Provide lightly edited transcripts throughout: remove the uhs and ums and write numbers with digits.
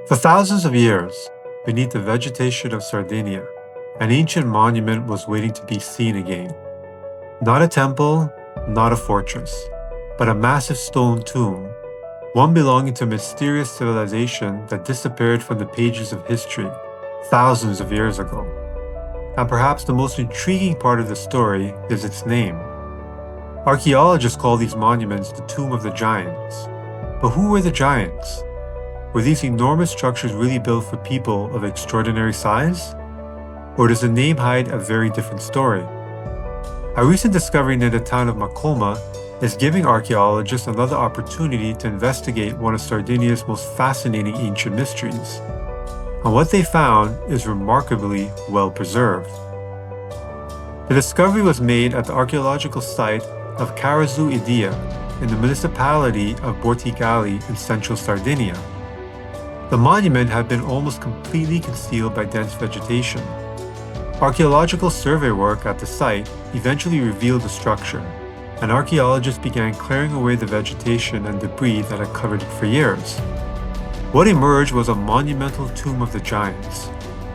For thousands of years, beneath the vegetation of Sardinia, an ancient monument was waiting to be seen again. Not a temple, not a fortress, but a massive stone tomb, one belonging to a mysterious civilization that disappeared from the pages of history thousands of years ago. And perhaps the most intriguing part of the story is its name. Archaeologists call these monuments the Tomb of the Giants. But who were the giants? Were these enormous structures really built for people of extraordinary size? Or does the name hide a very different story? A recent discovery near the town of Macomer is giving archaeologists another opportunity to investigate one of Sardinia's most fascinating ancient mysteries. And what they found is remarkably well preserved. The discovery was made at the archaeological site of Karazu, Idia, in the municipality of Bortigali in central Sardinia. The monument had been almost completely concealed by dense vegetation. Archaeological survey work at the site eventually revealed the structure, and archaeologists began clearing away the vegetation and debris that had covered it for years. What emerged was a monumental tomb of the giants,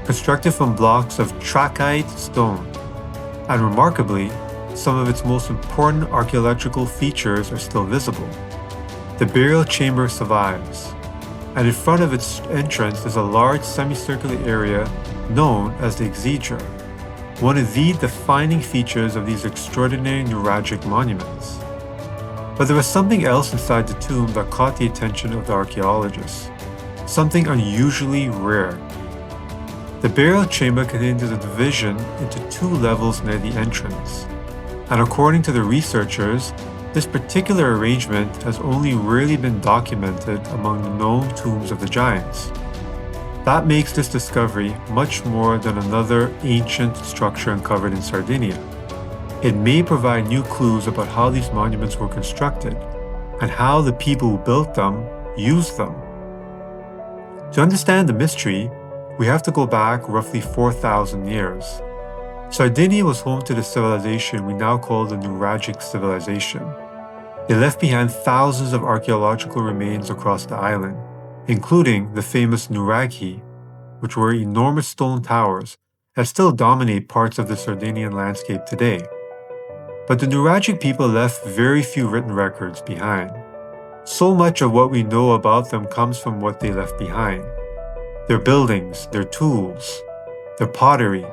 constructed from blocks of trachyte stone. And remarkably, some of its most important archaeological features are still visible. The burial chamber survives, and in front of its entrance is a large semicircular area known as the Idia, one of the defining features of these extraordinary Nuragic monuments. But there was something else inside the tomb that caught the attention of the archaeologists, something unusually rare. The burial chamber contains a division into two levels near the entrance, and according to the researchers, this particular arrangement has only rarely been documented among the known tombs of the giants. That makes this discovery much more than another ancient structure uncovered in Sardinia. It may provide new clues about how these monuments were constructed and how the people who built them used them. To understand the mystery, we have to go back roughly 4,000 years. Sardinia was home to the civilization we now call the Nuragic civilization. It left behind thousands of archaeological remains across the island, including the famous Nuragic, which were enormous stone towers that still dominate parts of the Sardinian landscape today. But the Nuragic people left very few written records behind. So much of what we know about them comes from what they left behind. Their buildings, their tools, their pottery,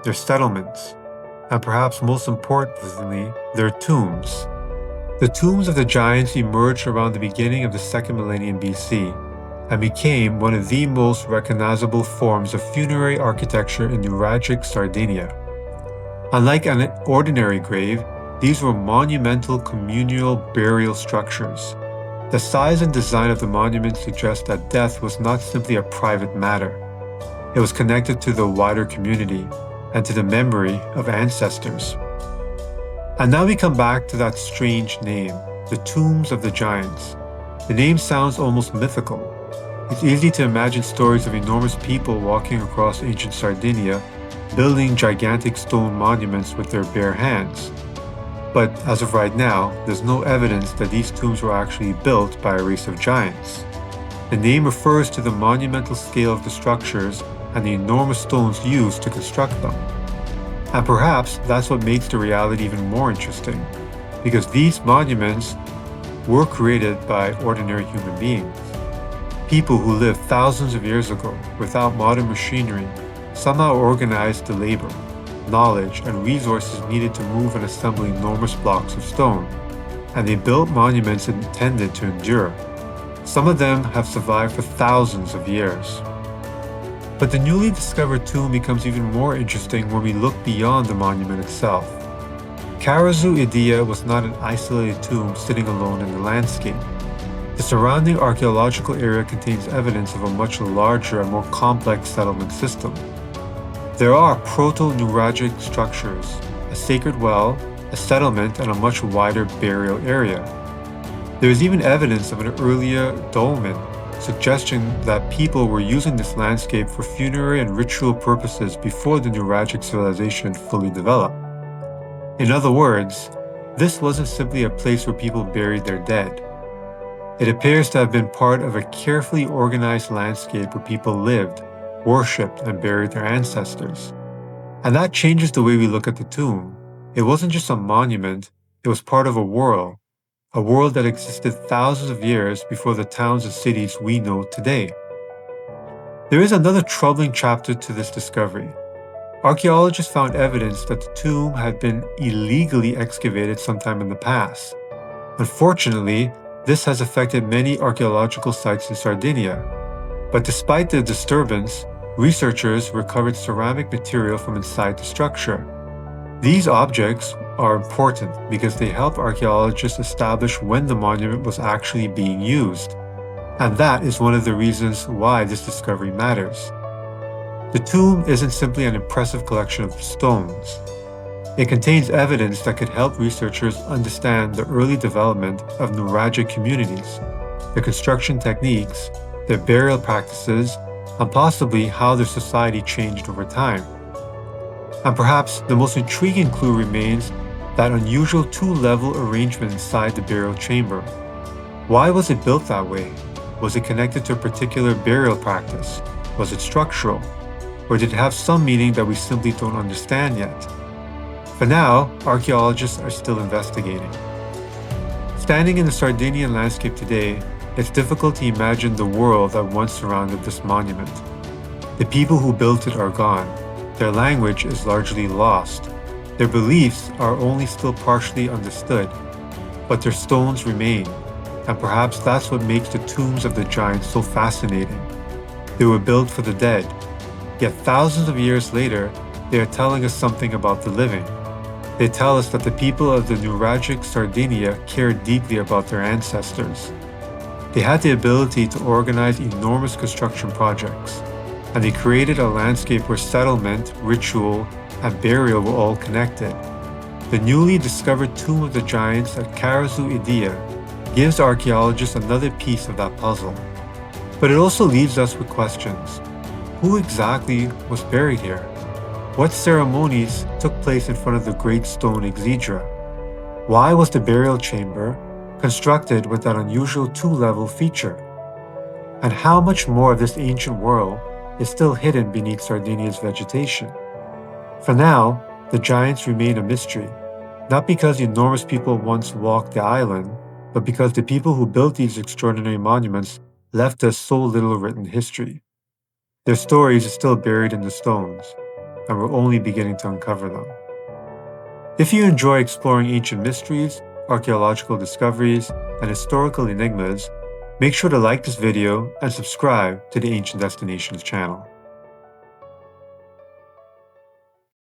their settlements, and perhaps most importantly, their tombs. The tombs of the giants emerged around the beginning of the 2nd millennium BC and became one of the most recognizable forms of funerary architecture in Nuragic Sardinia. Unlike an ordinary grave, these were monumental communal burial structures. The size and design of the monument suggests that death was not simply a private matter. It was connected to the wider community and to the memory of ancestors. And now we come back to that strange name, the Tombs of the Giants. The name sounds almost mythical. It's easy to imagine stories of enormous people walking across ancient Sardinia, building gigantic stone monuments with their bare hands. But as of right now, there's no evidence that these tombs were actually built by a race of giants. The name refers to the monumental scale of the structures and the enormous stones used to construct them. And perhaps that's what makes the reality even more interesting, because these monuments were created by ordinary human beings. People who lived thousands of years ago without modern machinery somehow organized the labor, knowledge, and resources needed to move and assemble enormous blocks of stone, and they built monuments intended to endure. Some of them have survived for thousands of years. But the newly discovered tomb becomes even more interesting when we look beyond the monument itself. Karazu Idia was not an isolated tomb sitting alone in the landscape. The surrounding archaeological area contains evidence of a much larger and more complex settlement system. There are proto-Nuragic structures, a sacred well, a settlement, and a much wider burial area. There is even evidence of an earlier dolmen, suggesting that people were using this landscape for funerary and ritual purposes before the Nuragic civilization fully developed. In other words, this wasn't simply a place where people buried their dead. It appears to have been part of a carefully organized landscape where people lived, worshipped, and buried their ancestors. And that changes the way we look at the tomb. It wasn't just a monument, it was part of a world that existed thousands of years before the towns and cities we know today. There is another troubling chapter to this discovery. Archaeologists found evidence that the tomb had been illegally excavated sometime in the past. Unfortunately, this has affected many archaeological sites in Sardinia. But despite the disturbance, researchers recovered ceramic material from inside the structure. These objects are important because they help archaeologists establish when the monument was actually being used. And that is one of the reasons why this discovery matters. The tomb isn't simply an impressive collection of stones. It contains evidence that could help researchers understand the early development of Nuragic communities, their construction techniques, their burial practices, and possibly how their society changed over time. And perhaps the most intriguing clue remains that unusual two-level arrangement inside the burial chamber. Why was it built that way? Was it connected to a particular burial practice? Was it structural? Or did it have some meaning that we simply don't understand yet? For now, archaeologists are still investigating. Standing in the Sardinian landscape today, it's difficult to imagine the world that once surrounded this monument. The people who built it are gone. Their language is largely lost. Their beliefs are only still partially understood, but their stones remain, and perhaps that's what makes the tombs of the giants so fascinating. They were built for the dead, yet thousands of years later, they are telling us something about the living. They tell us that the people of the Nuragic Sardinia cared deeply about their ancestors. They had the ability to organize enormous construction projects, and they created a landscape where settlement, ritual, and burial were all connected. The newly discovered Tomb of the Giants at Karazu, Idia gives archaeologists another piece of that puzzle. But it also leaves us with questions. Who exactly was buried here? What ceremonies took place in front of the great stone exedra? Why was the burial chamber constructed with that unusual two-level feature? And how much more of this ancient world is still hidden beneath Sardinia's vegetation? For now, the giants remain a mystery, not because enormous people once walked the island, but because the people who built these extraordinary monuments left us so little written history. Their stories are still buried in the stones, and we're only beginning to uncover them. If you enjoy exploring ancient mysteries, archaeological discoveries, and historical enigmas, make sure to like this video and subscribe to the Ancient Destinations channel.